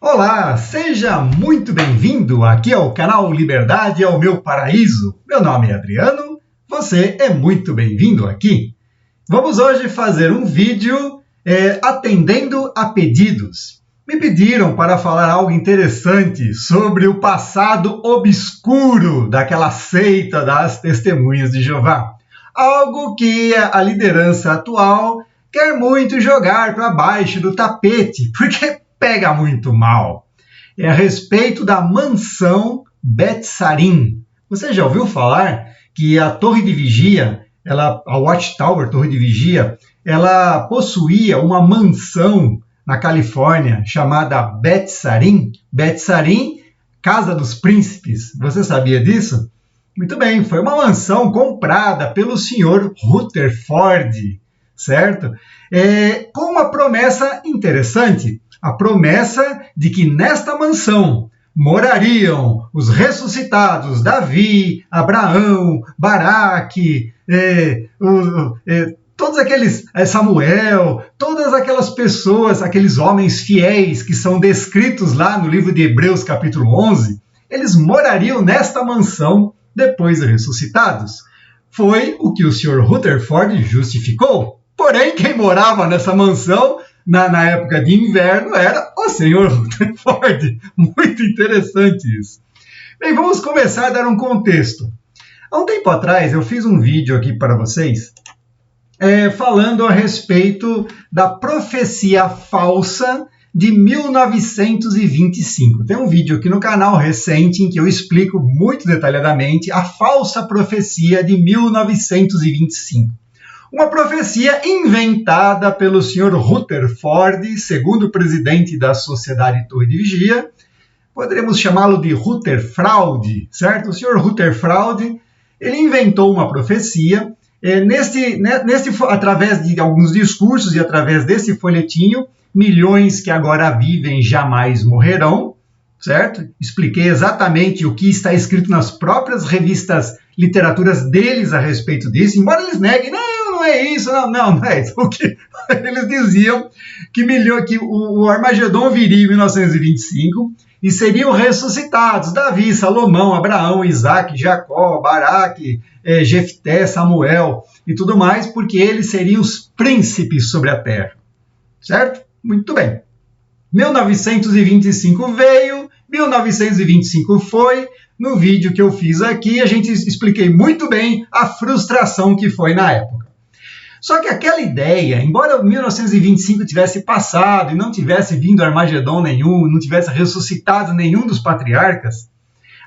Olá, seja muito bem-vindo aqui ao canal Liberdade é o Meu Paraíso. Meu nome é Adriano, você é muito bem-vindo aqui. Vamos hoje fazer um vídeo atendendo a pedidos. Me pediram para falar algo interessante sobre o passado obscuro daquela seita das Testemunhas de Jeová. Algo que a liderança atual quer muito jogar para baixo do tapete, porque pega muito mal. É a respeito da mansão Bet-Sarim. Você já ouviu falar que a torre de vigia, a Watchtower, torre de vigia, ela possuía uma mansão na Califórnia chamada Bet-Sarim? Bet-Sarim, Casa dos Príncipes. Você sabia disso? Muito bem, foi uma mansão comprada pelo senhor Rutherford, certo? Com uma promessa interessante. A promessa de que nesta mansão morariam os ressuscitados Davi, Abraão, Baraque, todos aqueles, Samuel, todas aquelas pessoas, aqueles homens fiéis que são descritos lá no livro de Hebreus capítulo 11, eles morariam nesta mansão depois de ressuscitados. Foi o que o Sr. Rutherford justificou. Porém, quem morava nessa mansão na época de inverno era o Sr. Rutherford. Muito interessante isso. Bem, vamos começar a dar um contexto. Há um tempo atrás eu fiz um vídeo aqui para vocês falando a respeito da profecia falsa de 1925. Tem um vídeo aqui no canal recente em que eu explico muito detalhadamente a falsa profecia de 1925. Uma profecia inventada pelo Sr. Rutherford, segundo presidente da Sociedade Torre de Vigia. Poderíamos chamá-lo de Rutherfraud, certo? O Sr. Rutherfraud, ele inventou uma profecia. Através de alguns discursos e através desse folhetinho, milhões que agora vivem jamais morrerão, certo? Expliquei exatamente o que está escrito nas próprias revistas literaturas deles a respeito disso, embora eles neguem, não é isso, não é isso. O que eles diziam que o Armagedon viria em 1925 e seriam ressuscitados Davi, Salomão, Abraão, Isaac, Jacó, Baraque, Jefté, Samuel e tudo mais, porque eles seriam os príncipes sobre a terra. Certo? Muito bem. 1925 veio, 1925 foi. No vídeo que eu fiz aqui, a gente expliquei muito bem a frustração que foi na época. Só que aquela ideia, embora 1925 tivesse passado e não tivesse vindo Armagedon nenhum, não tivesse ressuscitado nenhum dos patriarcas,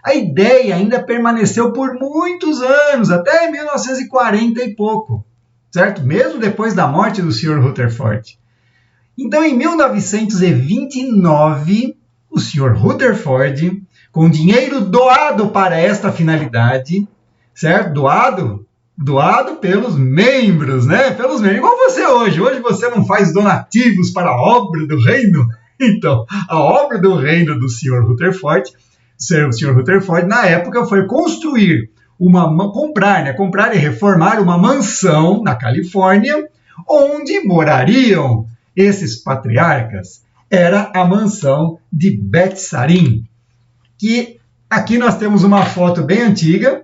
a ideia ainda permaneceu por muitos anos, até 1940 e pouco, certo? Mesmo depois da morte do Sr. Rutherford. Então, em 1929, o Sr. Rutherford, com dinheiro doado para esta finalidade, certo? Doado pelos membros, né? Pelos membros. Igual você hoje. Hoje você não faz donativos para a obra do reino. Então, a obra do reino do Sr. Rutherford, o Sr. Rutherford, na época, foi comprar e reformar uma mansão na Califórnia, onde morariam esses patriarcas. Era a mansão de Bet-Sarim, que aqui nós temos uma foto bem antiga,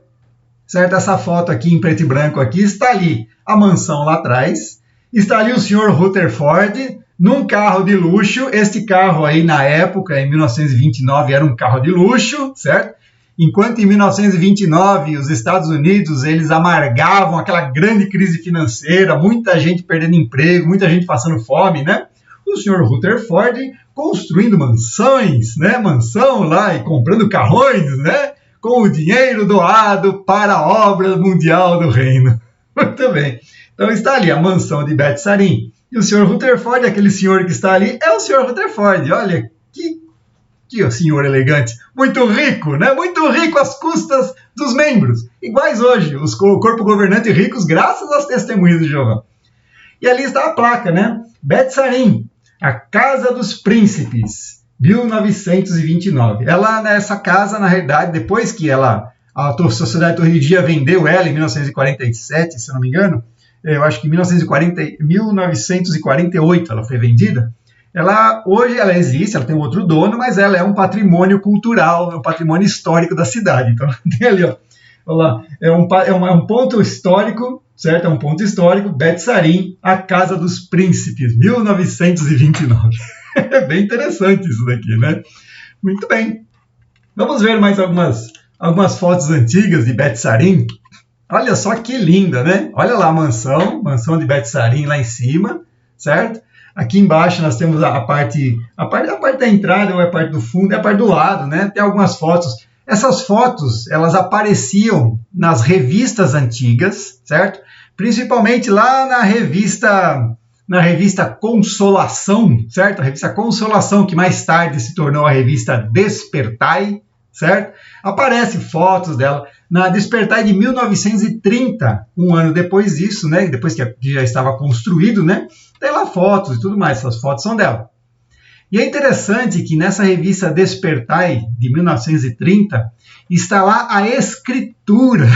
certo? Essa foto aqui em preto e branco aqui, está ali a mansão lá atrás, está ali o Sr. Rutherford num carro de luxo. Este carro aí na época, em 1929, era um carro de luxo, certo? Enquanto em 1929 os Estados Unidos eles amargavam aquela grande crise financeira, muita gente perdendo emprego, muita gente passando fome, né? O Sr. Rutherford construindo mansões, né? Mansão lá e comprando carrões, né? Com o dinheiro doado para a obra mundial do reino. Muito bem. Então está ali a mansão de Bet-Sarim. E o Sr. Rutherford, aquele senhor que está ali, é o Sr. Rutherford. Olha, que senhor elegante. Muito rico, né? Muito rico às custas dos membros. Iguais hoje, o corpo governante ricos graças às Testemunhas de Jeová. E ali está a placa, né? Bet-Sarim, a Casa dos Príncipes, 1929. Essa casa, na realidade, depois que a Sociedade Torre de Vigia vendeu ela em 1947, se eu não me engano, eu acho que em 1948 ela foi vendida, Hoje ela existe, ela tem outro dono, mas ela é um patrimônio cultural, é um patrimônio histórico da cidade. Então tem ali, ó, olha lá, é um ponto histórico, certo? É um ponto histórico, Betsarim, a Casa dos Príncipes, 1929. É bem interessante isso daqui, né? Muito bem. Vamos ver mais algumas fotos antigas de Betsarim. Olha só que linda, né? Olha lá a mansão de Betsarim lá em cima, certo? Aqui embaixo nós temos a parte da entrada, ou é a parte do fundo, é a parte do lado, né? Tem algumas fotos. Essas fotos, elas apareciam nas revistas antigas, certo? Principalmente lá na revista Consolação, certo? A revista Consolação, que mais tarde se tornou a revista Despertai, certo? Aparecem fotos dela na Despertai de 1930, um ano depois disso, né? Depois que já estava construído, né? Tem lá fotos e tudo mais, essas fotos são dela. E é interessante que nessa revista Despertai, de 1930, está lá a escritura.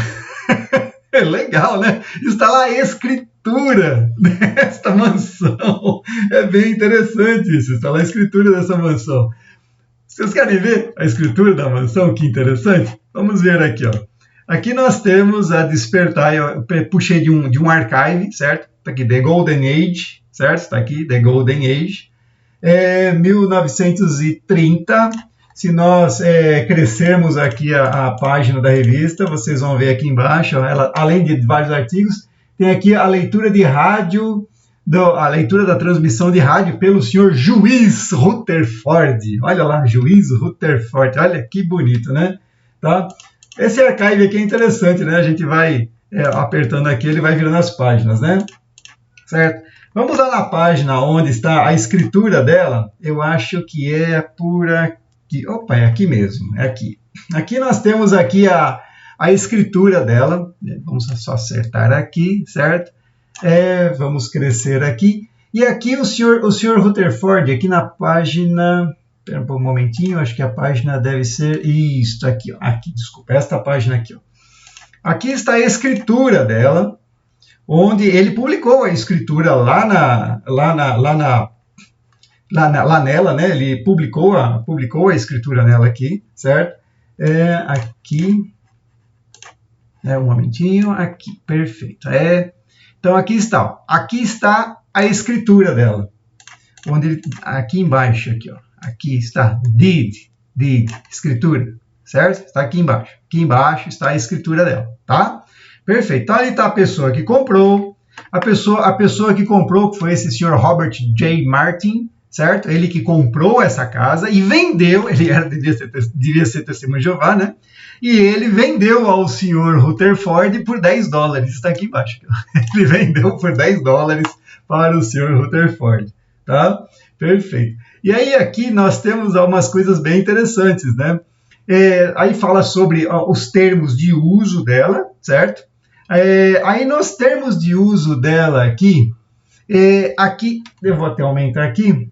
É legal, né? Está lá a escritura desta mansão. É bem interessante isso, está lá a escritura dessa mansão. Vocês querem ver a escritura da mansão? Que interessante. Vamos ver aqui, ó. Aqui nós temos a Despertai, eu puxei de um archive, certo? Está aqui, The Golden Age, certo? Está aqui, The Golden Age. 1930. Se nós crescermos aqui a página da revista, vocês vão ver aqui embaixo, ela, além de vários artigos, tem aqui a leitura de rádio, a leitura da transmissão de rádio pelo senhor Juiz Rutherford. Olha lá, Juiz Rutherford, olha que bonito, né? Tá? Esse archive aqui é interessante, né? A gente vai apertando aqui, ele vai virando as páginas, né? Certo? Vamos lá na página onde está a escritura dela. Eu acho que é por aqui. Opa, é aqui mesmo, é aqui. Aqui nós temos aqui a escritura dela. Vamos só acertar aqui, certo? Vamos crescer aqui. E aqui o senhor Rutherford, aqui na página... Espera um momentinho, acho que a página deve ser isto aqui, ó. Aqui, desculpa, esta página aqui, ó. Aqui está a escritura dela, onde ele publicou a escritura lá nela, né? Ele publicou a escritura nela aqui, certo? Aqui, um momentinho, aqui, perfeito. Então aqui está, ó. Aqui está a escritura dela, onde aqui embaixo, aqui, ó. Aqui está did, escritura, certo? Está aqui embaixo. Aqui embaixo está a escritura dela, tá? Perfeito. Então, ali está a pessoa que comprou. A pessoa que comprou, que foi esse senhor Robert J. Martin, certo? Ele que comprou essa casa e vendeu, devia ser testemunho de Jeová, né? E ele vendeu ao senhor Rutherford por $10. Está aqui embaixo. Ele vendeu por $10 para o senhor Rutherford, tá? Perfeito. E aí aqui nós temos algumas coisas bem interessantes, né? Aí fala sobre os termos de uso dela, certo? Aí nos termos de uso dela aqui, aqui eu vou até aumentar aqui.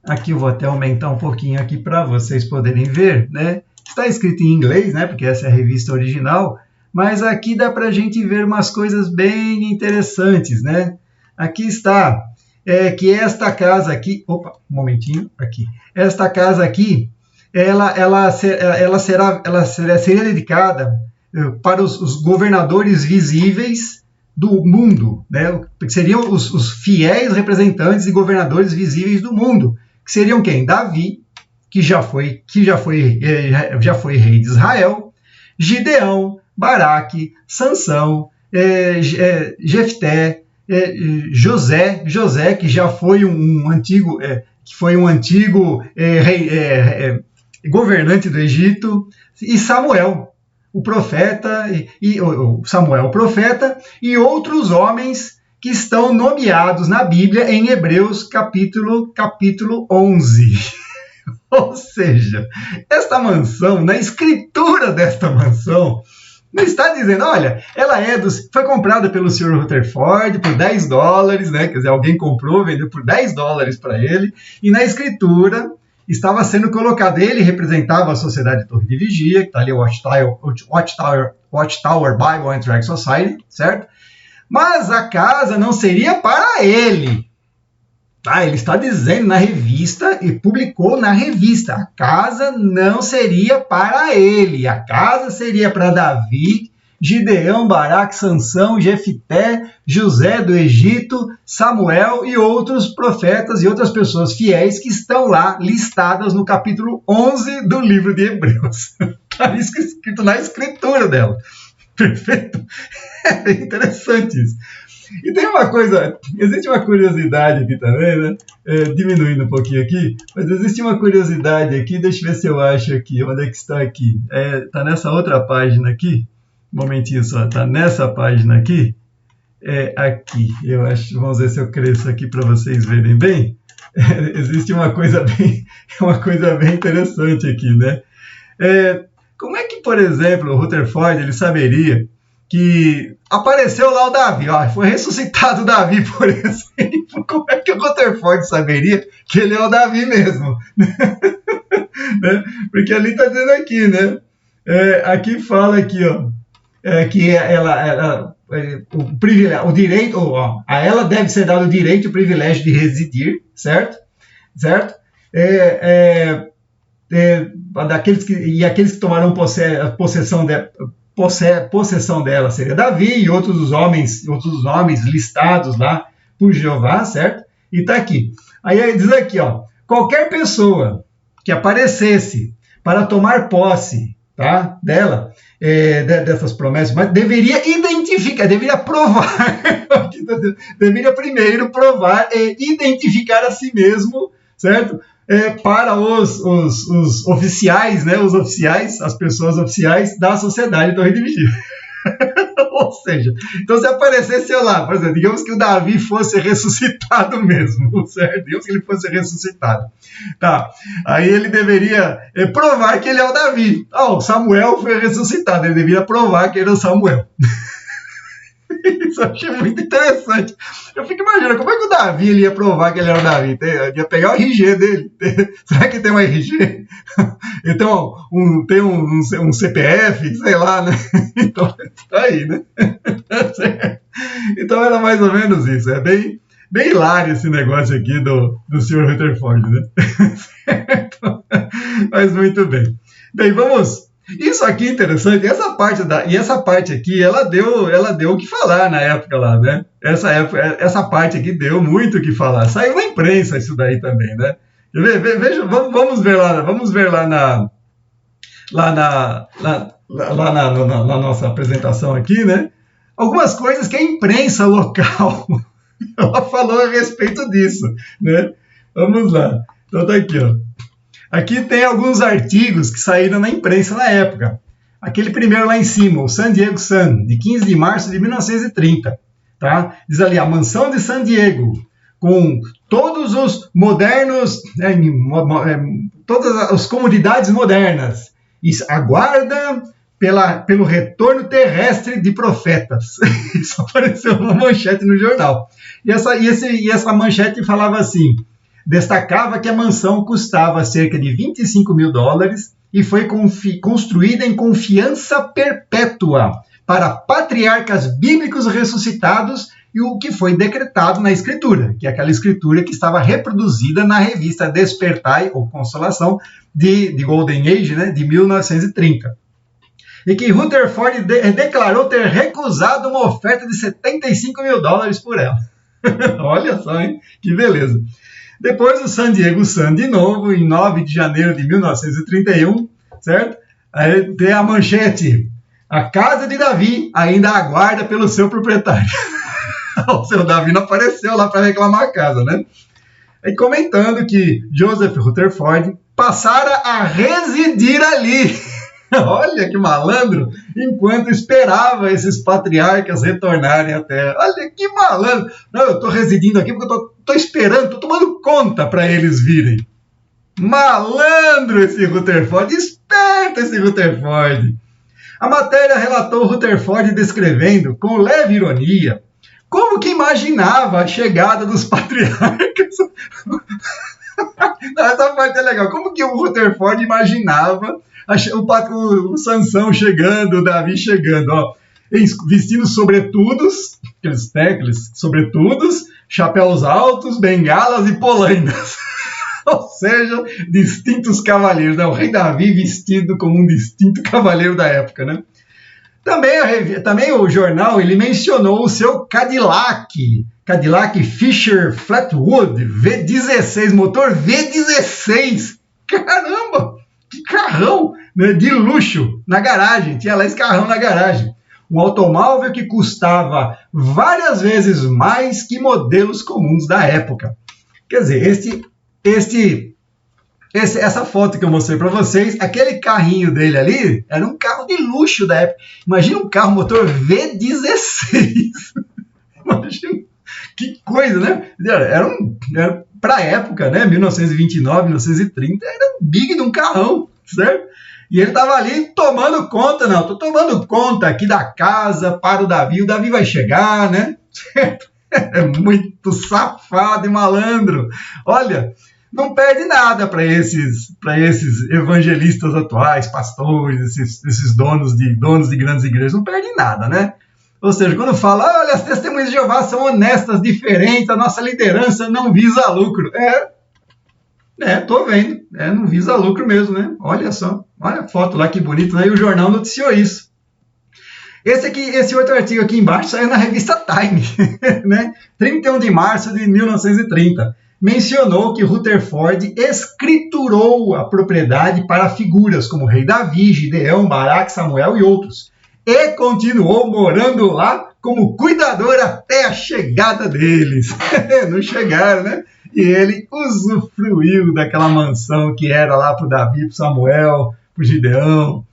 Aqui eu vou até aumentar um pouquinho aqui para vocês poderem ver, né? Está escrito em inglês, né? Porque essa é a revista original, mas aqui dá para a gente ver umas coisas bem interessantes, né? Aqui está... que esta casa aqui, opa, um momentinho, aqui, esta casa aqui, ela seria dedicada para os governadores visíveis do mundo, né? Que seriam os fiéis representantes e governadores visíveis do mundo, que seriam quem? Davi, que já foi rei de Israel, Gideão, Baraque, Sansão, Jefté, José, que já foi um antigo governante do Egito, e Samuel, o profeta, e outros homens que estão nomeados na Bíblia em Hebreus capítulo 11. Ou seja, esta mansão, na escritura desta mansão, não está dizendo, olha, ela foi comprada pelo Sr. Rutherford por $10, né? Quer dizer, alguém comprou, vendeu por $10 para ele, e na escritura estava sendo colocado, ele representava a Sociedade Torre de Vigia, que está ali o Watchtower Bible and Tract Society, certo? Mas a casa não seria para ele. Ele está dizendo na revista, e publicou na revista, a casa não seria para ele, a casa seria para Davi, Gideão, Baraque, Sansão, Jefité, José do Egito, Samuel e outros profetas e outras pessoas fiéis que estão lá listadas no capítulo 11 do livro de Hebreus. Está escrito na escritura dela. Perfeito? É bem interessante isso. E tem uma coisa, existe uma curiosidade aqui também, né? Diminuindo um pouquinho aqui, mas existe uma curiosidade aqui, deixa eu ver se eu acho aqui, onde é que está aqui? Está nessa outra página aqui, um momentinho só, está nessa página aqui, aqui, eu acho, vamos ver se eu cresço aqui para vocês verem bem. Existe uma coisa bem interessante aqui, né? Como é que, por exemplo, o Rutherford, ele saberia que apareceu lá o Davi, foi ressuscitado o Davi, por exemplo. Como é que o Rutherford saberia que ele é o Davi mesmo? Né? Porque ali está dizendo aqui, né? Aqui fala aqui, que o privilégio, o direito, a ela deve ser dado o direito e o privilégio de residir, certo? Aqueles que tomarão possessão dela seria Davi e outros nomes listados lá por Jeová, certo? E está aqui. Aí diz aqui, qualquer pessoa que aparecesse para tomar posse, tá, dela, dessas promessas, mas deveria identificar, deveria provar, deveria primeiro provar e identificar a si mesmo, certo? Para os oficiais, né, as pessoas oficiais da sociedade Torre de Vigia. Ou seja, então se aparecesse lá, por exemplo, digamos que o Davi fosse ressuscitado mesmo, certo? Digamos que ele fosse ressuscitado. Tá. Aí ele deveria provar que ele é o Davi. O Samuel foi ressuscitado, ele deveria provar que ele é o Samuel. Isso eu achei muito interessante. Eu fico imaginando, como é que o Davi ele ia provar que ele era o Davi? Ele ia pegar o RG dele. Será que tem um RG? Então, tem um CPF, sei lá, né? Então, tá aí, né? Então, era mais ou menos isso. É bem hilário esse negócio aqui do Sr. Rutherford, né? Mas muito bem. Bem, vamos... Isso aqui é interessante, essa parte aqui, ela deu o que falar na época lá, né? Essa parte aqui deu muito o que falar. Saiu na imprensa isso daí também, né? Veja, vamos ver lá na nossa apresentação aqui, né? Algumas coisas que a imprensa local ela falou a respeito disso, né? Vamos lá. Então tá aqui, Aqui tem alguns artigos que saíram na imprensa na época. Aquele primeiro lá em cima, o San Diego Sun, de 15 de março de 1930. Tá? Diz ali, a mansão de San Diego, com todos os modernos, todas as comodidades modernas. Isso aguarda pelo retorno terrestre de profetas. Isso apareceu numa manchete no jornal. E essa manchete falava assim... Destacava que a mansão custava cerca de $25 mil e foi construída em confiança perpétua para patriarcas bíblicos ressuscitados e o que foi decretado na Escritura, que é aquela Escritura que estava reproduzida na revista Despertai, ou Consolação, de Golden Age, né, de 1930. E que Rutherford declarou ter recusado uma oferta de $75 mil por ela. Olha só, hein? Que beleza. Depois o San Diego Sun, de novo, em 9 de janeiro de 1931, certo? Aí tem a manchete, a casa de Davi ainda aguarda pelo seu proprietário. O seu Davi não apareceu lá para reclamar a casa, né? E comentando que Joseph Rutherford passara a residir ali. Olha que malandro, enquanto esperava esses patriarcas retornarem à Terra. Olha que malandro. Não, eu estou residindo aqui porque eu estou esperando, estou tomando conta para eles virem. Malandro esse Rutherford, esperto esse Rutherford. A matéria relatou Rutherford descrevendo, com leve ironia, como que imaginava a chegada dos patriarcas. Não, essa parte é legal. Como que o Rutherford imaginava o Sansão chegando, o Davi chegando, vestindo sobretudos, aqueles sobretudos, chapéus altos, bengalas e polainas. Ou seja, distintos cavaleiros, né? O rei Davi vestido como um distinto cavaleiro da época, né? Também o jornal ele mencionou o seu Cadillac Fisher Flatwood V16, motor V16. Caramba, que carrão, né? De luxo na garagem, tinha lá esse carrão na garagem. Um automóvel que custava várias vezes mais que modelos comuns da época. Quer dizer, essa foto que eu mostrei para vocês, aquele carrinho dele ali, era um carro de luxo da época. Imagina um carro motor V16. Imagina, que coisa, né? Era para a época, né? 1929, 1930, era um big de um carrão, certo? E ele estava ali tomando conta, não, estou tomando conta aqui da casa para o Davi vai chegar, né? É muito safado e malandro. Olha, não perde nada para esses evangelistas atuais, pastores, esses donos de grandes igrejas, não perde nada, né? Ou seja, quando fala, olha, as testemunhas de Jeová são honestas, diferentes, a nossa liderança não visa lucro. Tô vendo, não visa lucro mesmo, né? Olha só, olha a foto lá, que bonito, né? E o jornal noticiou isso. Esse outro artigo aqui embaixo saiu na revista Time, né? 31 de março de 1930. Mencionou que Rutherford escriturou a propriedade para figuras como Rei Davi, Gideão, Baraque, Samuel e outros. E continuou morando lá como cuidador até a chegada deles. Não chegaram, né? E ele usufruiu daquela mansão que era lá para o Davi, para o Samuel, para o Gideão.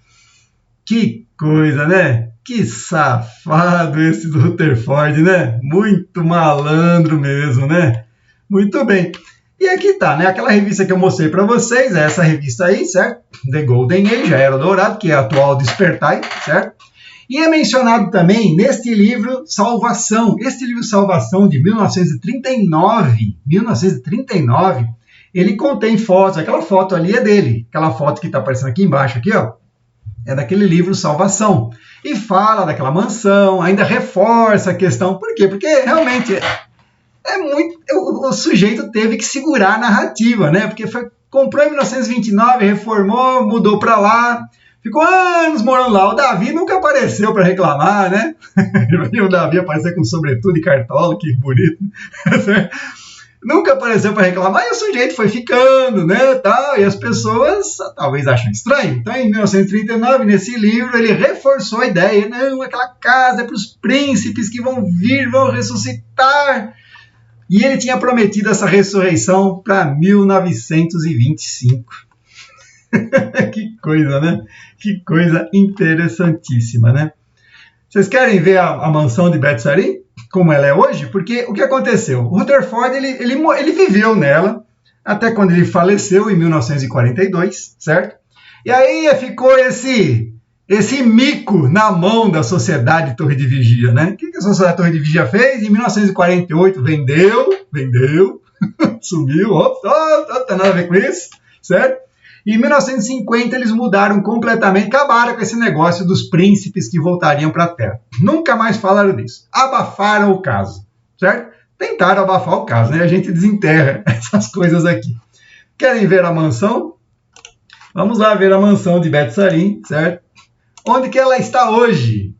Que coisa, né? Que safado esse do Rutherford, né? Muito malandro mesmo, né? Muito bem. E aqui tá, né? Aquela revista que eu mostrei para vocês, é essa revista aí, certo? The Golden Age, a Era Dourada, que é a atual Despertai, certo? E é mencionado também neste livro Salvação. Este livro Salvação de 1939, ele contém fotos. Aquela foto ali é dele. Aquela foto que está aparecendo aqui embaixo, aqui, ó, é daquele livro Salvação. E fala daquela mansão, ainda reforça a questão. Por quê? Porque realmente o sujeito teve que segurar a narrativa, né? Porque comprou em 1929, reformou, mudou para lá. Ficou anos morando lá. O Davi nunca apareceu para reclamar, né? O Davi apareceu com sobretudo e cartola, que bonito. Nunca apareceu para reclamar e o sujeito foi ficando, né? Tal, e as pessoas talvez acham estranho. Então, em 1939, nesse livro, ele reforçou a ideia. Não, aquela casa é para os príncipes que vão vir, vão ressuscitar. E ele tinha prometido essa ressurreição para 1925. Que coisa, né? Que coisa interessantíssima, né? Vocês querem ver a mansão de Betsarim? Como ela é hoje? Porque o que aconteceu? O Rutherford, ele viveu nela até quando ele faleceu, em 1942, certo? E aí ficou esse mico na mão da Sociedade Torre de Vigia, né? O que a Sociedade Torre de Vigia fez? Em 1948, vendeu, sumiu, não tem nada a ver com isso, certo? E em 1950 eles mudaram completamente, acabaram com esse negócio dos príncipes que voltariam para a Terra. Nunca mais falaram disso. Abafaram o caso, certo? Tentaram abafar o caso, né? A gente desenterra essas coisas aqui. Querem ver a mansão? Vamos lá ver a mansão de Betsarim, certo? Onde que ela está hoje?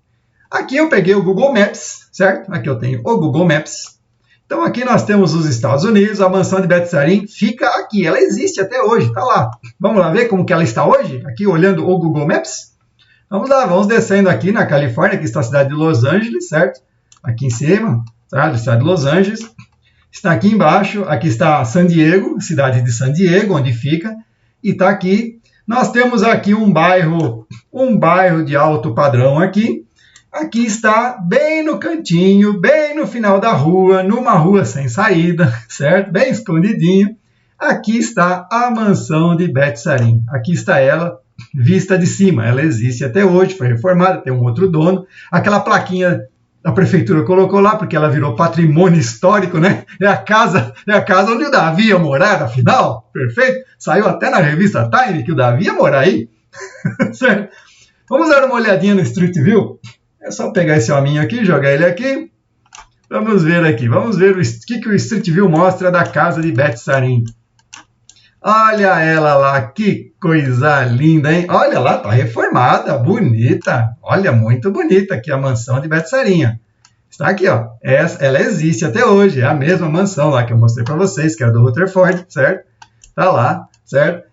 Aqui eu peguei o Google Maps, certo? Aqui eu tenho o Google Maps. Então aqui nós temos os Estados Unidos, a mansão de Betsarim fica aqui, ela existe até hoje, está lá. Vamos lá ver como que ela está hoje, aqui olhando o Google Maps? Vamos lá, vamos descendo aqui na Califórnia, aqui está a cidade de Los Angeles, certo? Aqui em cima, tá? A cidade de Los Angeles. Está aqui embaixo, aqui está San Diego, cidade de San Diego, onde fica, e está aqui. Nós temos aqui um bairro de alto padrão aqui. Aqui está bem no cantinho, bem no final da rua, numa rua sem saída, certo? Bem escondidinho. Aqui está a mansão de Betsarim. Aqui está ela, vista de cima. Ela existe até hoje, foi reformada, tem um outro dono. Aquela plaquinha a prefeitura colocou lá, porque ela virou patrimônio histórico, né? É a casa onde o Davi ia morar, afinal. Perfeito? Saiu até na revista Time que o Davi ia morar aí. Certo? Vamos dar uma olhadinha no Street View? É só pegar esse hominho aqui, jogar ele aqui. Vamos ver aqui, vamos ver o que o Street View mostra da casa de Bet-Sarim. Olha ela lá, que coisa linda, hein? Olha lá, tá reformada, bonita. Olha, muito bonita aqui a mansão de Bet-Sarim. Está aqui, ó. Ela existe até hoje, é a mesma mansão lá que eu mostrei para vocês, que era do Rutherford, certo? Tá lá, certo?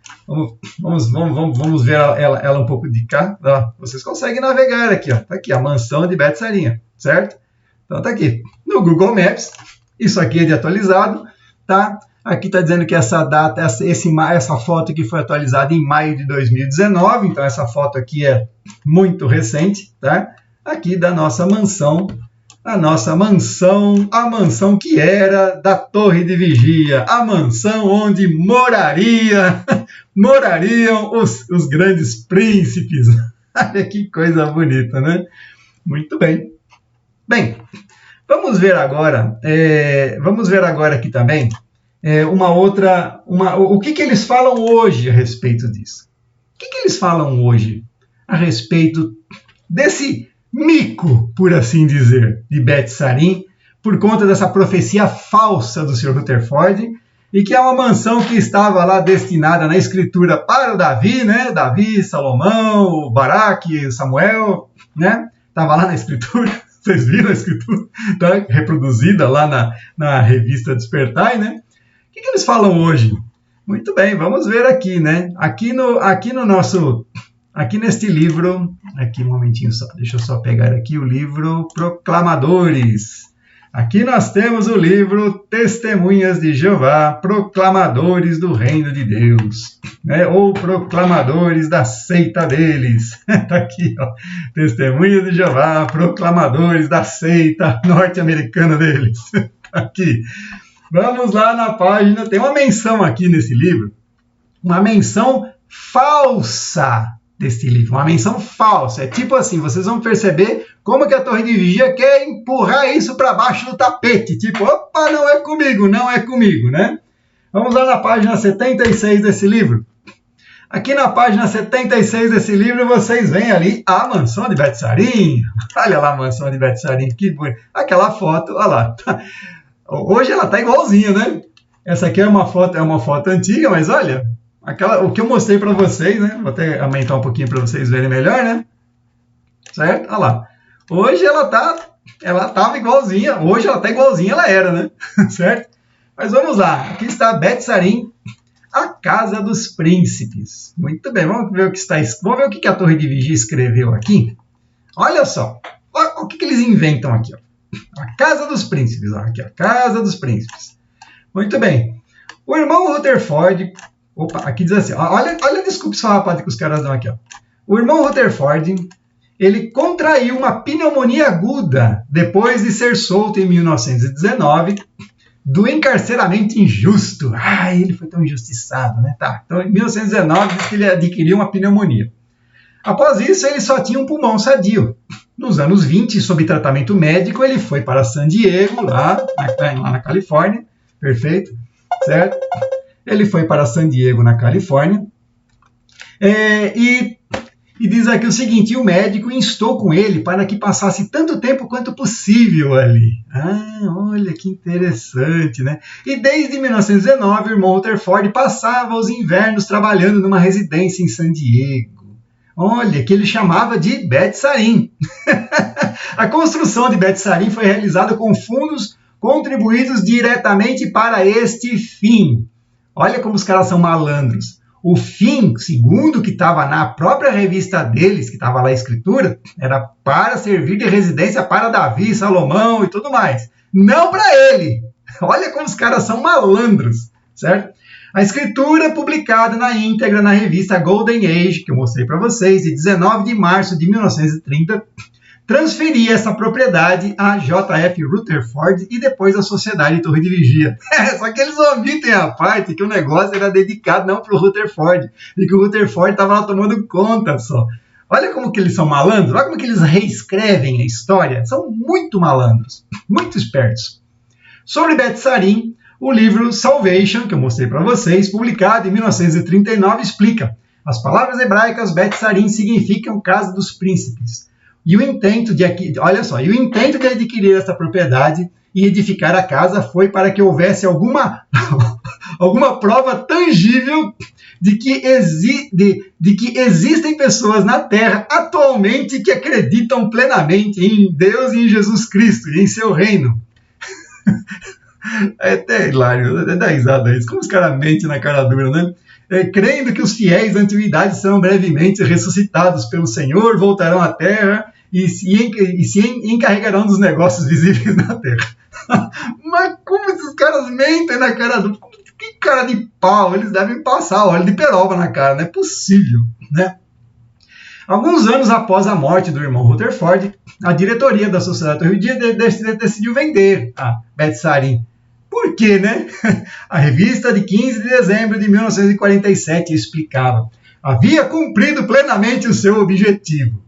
Vamos ver ela um pouco de cá. Ó, vocês conseguem navegar aqui, ó. Tá aqui a mansão de Bet-Sarim, certo? Então tá aqui no Google Maps. Isso aqui é de atualizado, tá? Aqui está dizendo que essa data, essa foto aqui foi atualizada em maio de 2019, então essa foto aqui é muito recente, tá? Aqui da nossa mansão, a mansão que era da Torre de Vigia, a mansão onde morariam os grandes príncipes. Olha que coisa bonita, né? Muito bem. Bem, vamos ver agora aqui também o que eles falam hoje a respeito disso. O que eles falam hoje a respeito desse mico, por assim dizer, de Bet-Sarim, por conta dessa profecia falsa do Sr. Rutherford, e que é uma mansão que estava lá destinada na escritura para o Davi, né? Davi, Salomão, Baraque, Samuel, né? Estava lá na escritura. Vocês viram a escritura? Tá reproduzida lá na revista Despertai, né? O que eles falam hoje? Muito bem, vamos ver aqui, né? Aqui neste livro, aqui um momentinho só, deixa eu só pegar aqui o livro Proclamadores. Aqui nós temos o livro Testemunhas de Jeová, Proclamadores do Reino de Deus, né? Ou Proclamadores da seita deles. Está aqui, ó. Testemunhas de Jeová, Proclamadores da seita norte-americana deles. Aqui. Vamos lá na página, tem uma menção aqui nesse livro, uma menção falsa desse livro, uma menção falsa. É tipo assim, vocês vão perceber como que a Torre de Vigia quer empurrar isso para baixo do tapete, tipo, opa, não é comigo, né? Vamos lá na página 76 desse livro. Aqui na página 76 desse livro, vocês veem ali a mansão de Bet-Sarim. Olha lá a mansão de Bet-Sarim, que bonito. Aquela foto, olha lá. Hoje ela tá igualzinha, né? Essa aqui é uma foto antiga, mas olha, o que eu mostrei para vocês, né? Vou até aumentar um pouquinho para vocês verem melhor, né? Certo? Olha lá. Hoje ela tava igualzinha, hoje ela tá igualzinha ela era, né? Certo? Mas vamos lá. Aqui está Bet-Sarim, a casa dos príncipes. Muito bem, vamos ver o que a Torre de Vigia escreveu aqui. Olha só, o que eles inventam aqui, ó. A Casa dos Príncipes, ó, aqui, a Casa dos Príncipes. Muito bem. O irmão Rutherford, aqui diz assim, olha a desculpa só, rapaz, que os caras dão aqui, ó. O irmão Rutherford, ele contraiu uma pneumonia aguda depois de ser solto em 1919 do encarceramento injusto. Ele foi tão injustiçado, né? Tá. Então, em 1919, diz que ele adquiriu uma pneumonia. Após isso, ele só tinha um pulmão sadio. Nos anos 20, sob tratamento médico, ele foi para San Diego, lá na Califórnia. Perfeito? Certo? Ele foi para San Diego, na Califórnia. E diz aqui o seguinte, o médico instou com ele para que passasse tanto tempo quanto possível ali. Olha que interessante, né? E desde 1919, o irmão Rutherford passava os invernos trabalhando numa residência em San Diego. Olha, que ele chamava de Bet-Sarim. A construção de Bet-Sarim foi realizada com fundos contribuídos diretamente para este fim. Olha como os caras são malandros. O fim, segundo o que estava na própria revista deles, que estava lá a escritura, era para servir de residência para Davi, Salomão e tudo mais. Não para ele. Olha como os caras são malandros, certo? A escritura publicada na íntegra na revista Golden Age, que eu mostrei para vocês, de 19 de março de 1930, transferia essa propriedade a J.F. Rutherford e depois à Sociedade Torre de Vigia. Só que eles omitem a parte que o negócio era dedicado não para o Rutherford, e que o Rutherford estava lá tomando conta só. Olha como que eles são malandros, olha como que eles reescrevem a história. São muito malandros, muito espertos. Sobre Bet-Sarim, o livro Salvation, que eu mostrei para vocês, publicado em 1939, explica. As palavras hebraicas Bet-Sarim significam Casa dos Príncipes. E o intento de adquirir essa propriedade e edificar a casa foi para que houvesse alguma prova tangível de que existem pessoas na Terra atualmente que acreditam plenamente em Deus e em Jesus Cristo e em seu reino. É até hilário, é dar risada isso. Como os caras mentem na cara dura, né? Crendo que os fiéis da antiguidade serão brevemente ressuscitados pelo Senhor, voltarão à Terra e se encarregarão dos negócios visíveis na Terra. Mas como esses caras mentem na cara dura? Que cara de pau, eles devem passar óleo de peroba na cara, não é possível, né? Alguns anos após a morte do irmão Rutherford, a diretoria da Sociedade Torre Dia decidiu vender a Betsarim. Por quê, né? A revista de 15 de dezembro de 1947 explicava: havia cumprido plenamente o seu objetivo.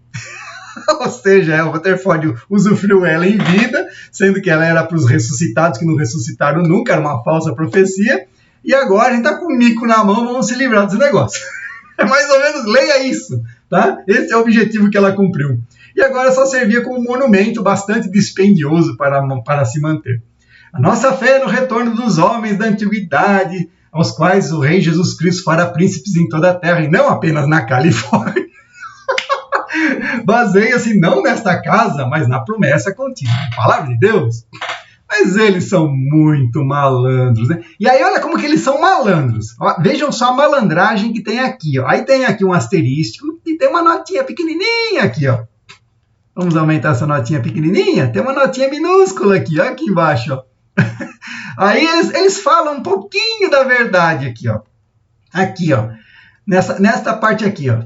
Ou seja, o Rutherford usufruiu ela em vida, sendo que ela era para os ressuscitados que não ressuscitaram nunca, era uma falsa profecia, e agora a gente está com o mico na mão, vamos se livrar desse negócio. É mais ou menos, leia isso, tá? Esse é o objetivo que ela cumpriu. E agora só servia como monumento bastante dispendioso para se manter. A nossa fé é no retorno dos homens da antiguidade, aos quais o Rei Jesus Cristo fará príncipes em toda a terra, e não apenas na Califórnia. Baseia-se não nesta casa, mas na promessa contida na palavra de Deus. Mas eles são muito malandros, né? E aí olha como que eles são malandros. Ó, vejam só a malandragem que tem aqui. Ó. Aí tem aqui um asterístico e tem uma notinha pequenininha aqui. Ó. Vamos aumentar essa notinha pequenininha? Tem uma notinha minúscula aqui, ó, aqui embaixo. Ó. Aí eles falam um pouquinho da verdade aqui. Ó. Aqui, ó. Nesta parte aqui, ó.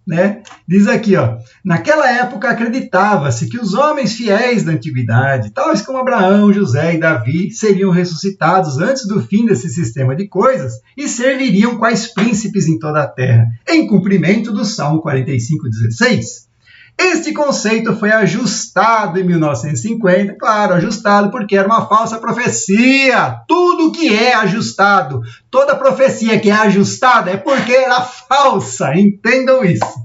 Né? Diz aqui, ó, naquela época acreditava-se que os homens fiéis da antiguidade, tais como Abraão, José e Davi, seriam ressuscitados antes do fim desse sistema de coisas e serviriam quais príncipes em toda a terra, em cumprimento do Salmo 45:16. Este conceito foi ajustado em 1950, claro, ajustado porque era uma falsa profecia. Tudo que é ajustado, toda profecia que é ajustada é porque era falsa, entendam isso.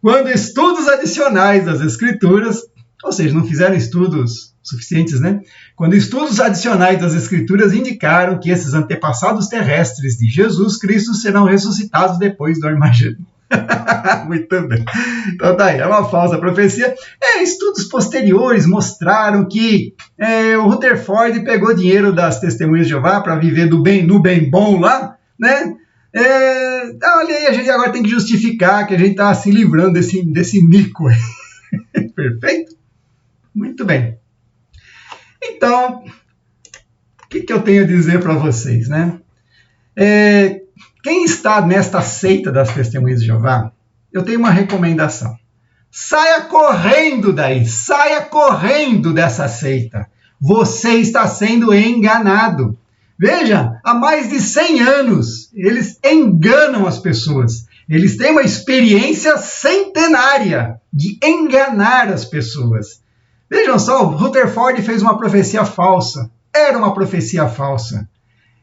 Quando estudos adicionais das Escrituras, ou seja, não fizeram estudos suficientes, né? Quando estudos adicionais das Escrituras indicaram que esses antepassados terrestres de Jesus Cristo serão ressuscitados depois do Armagedon. Muito bem. Então tá aí, é uma falsa profecia. Estudos posteriores mostraram que o Rutherford pegou dinheiro das Testemunhas de Jeová para viver no bem bom lá, né? Olha aí, a gente agora tem que justificar que a gente está se livrando desse mico aí. Perfeito? Muito bem. Então, o que eu tenho a dizer para vocês, né? Quem está nesta seita das Testemunhas de Jeová, eu tenho uma recomendação. Saia correndo daí, saia correndo dessa seita. Você está sendo enganado. Veja, há mais de 100 anos, eles enganam as pessoas. Eles têm uma experiência centenária de enganar as pessoas. Vejam só, o Rutherford fez uma profecia falsa. Era uma profecia falsa.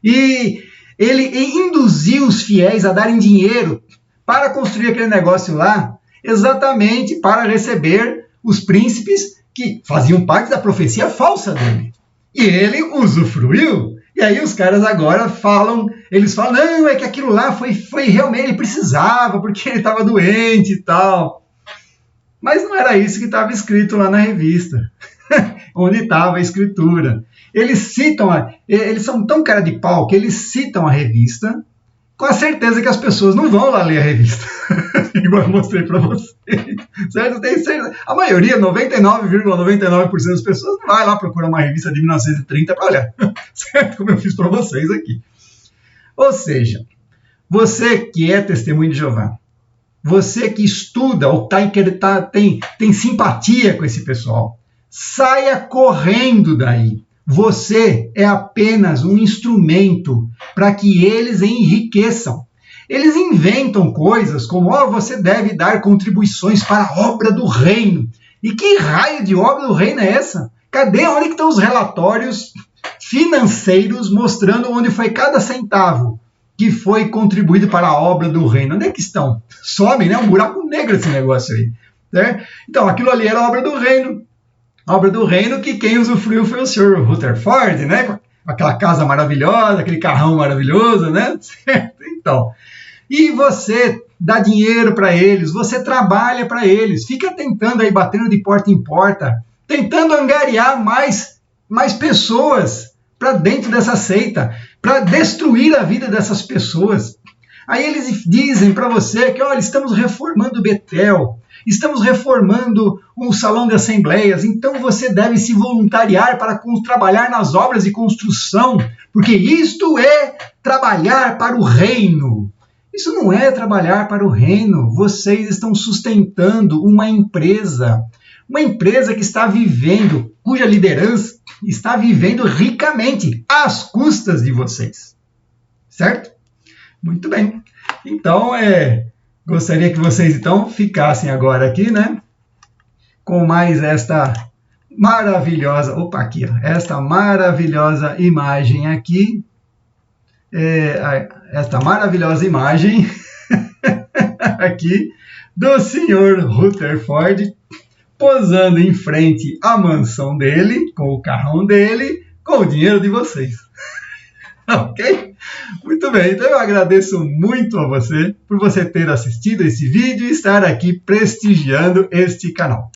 E ele induziu os fiéis a darem dinheiro para construir aquele negócio lá, exatamente para receber os príncipes que faziam parte da profecia falsa dele. E ele usufruiu. E aí os caras agora falam, não, é que aquilo lá foi realmente, ele precisava, porque ele estava doente e tal. Mas não era isso que estava escrito lá na revista, onde estava a escritura. Eles são tão cara de pau que eles citam a revista com a certeza que as pessoas não vão lá ler a revista. Igual eu mostrei para vocês. Certo? Tem certeza. A maioria, 99,99% das pessoas não vai lá procurar uma revista de 1930 para olhar. Certo? Como eu fiz para vocês aqui. Ou seja, você que é testemunho de Jeová, você que estuda ou tem simpatia com esse pessoal, saia correndo daí. Você é apenas um instrumento para que eles enriqueçam. Eles inventam coisas como, você deve dar contribuições para a obra do reino. E que raio de obra do reino é essa? Onde que estão os relatórios financeiros mostrando onde foi cada centavo que foi contribuído para a obra do reino? Onde é que estão? Some, né? Um buraco negro esse negócio aí. Né? Então, aquilo ali era a obra do reino. A obra do reino que quem usufruiu foi o Sr. Rutherford, né? Com aquela casa maravilhosa, aquele carrão maravilhoso, né? Certo? Então, e você dá dinheiro para eles, você trabalha para eles, fica tentando aí, batendo de porta em porta, tentando angariar mais pessoas para dentro dessa seita, para destruir a vida dessas pessoas. Aí eles dizem para você que, olha, estamos reformando Betel, estamos reformando um salão de assembleias, então você deve se voluntariar para trabalhar nas obras de construção, porque isto é trabalhar para o reino. Isso não é trabalhar para o reino. Vocês estão sustentando uma empresa que está vivendo, cuja liderança está vivendo ricamente às custas de vocês. Certo? Muito bem. Então, gostaria que vocês então ficassem agora aqui, né? Com mais esta maravilhosa, esta maravilhosa imagem aqui. Esta maravilhosa imagem aqui do Sr. Rutherford posando em frente à mansão dele, com o carrão dele, com o dinheiro de vocês. Ok? Muito bem, então eu agradeço muito a você por você ter assistido esse vídeo e estar aqui prestigiando este canal.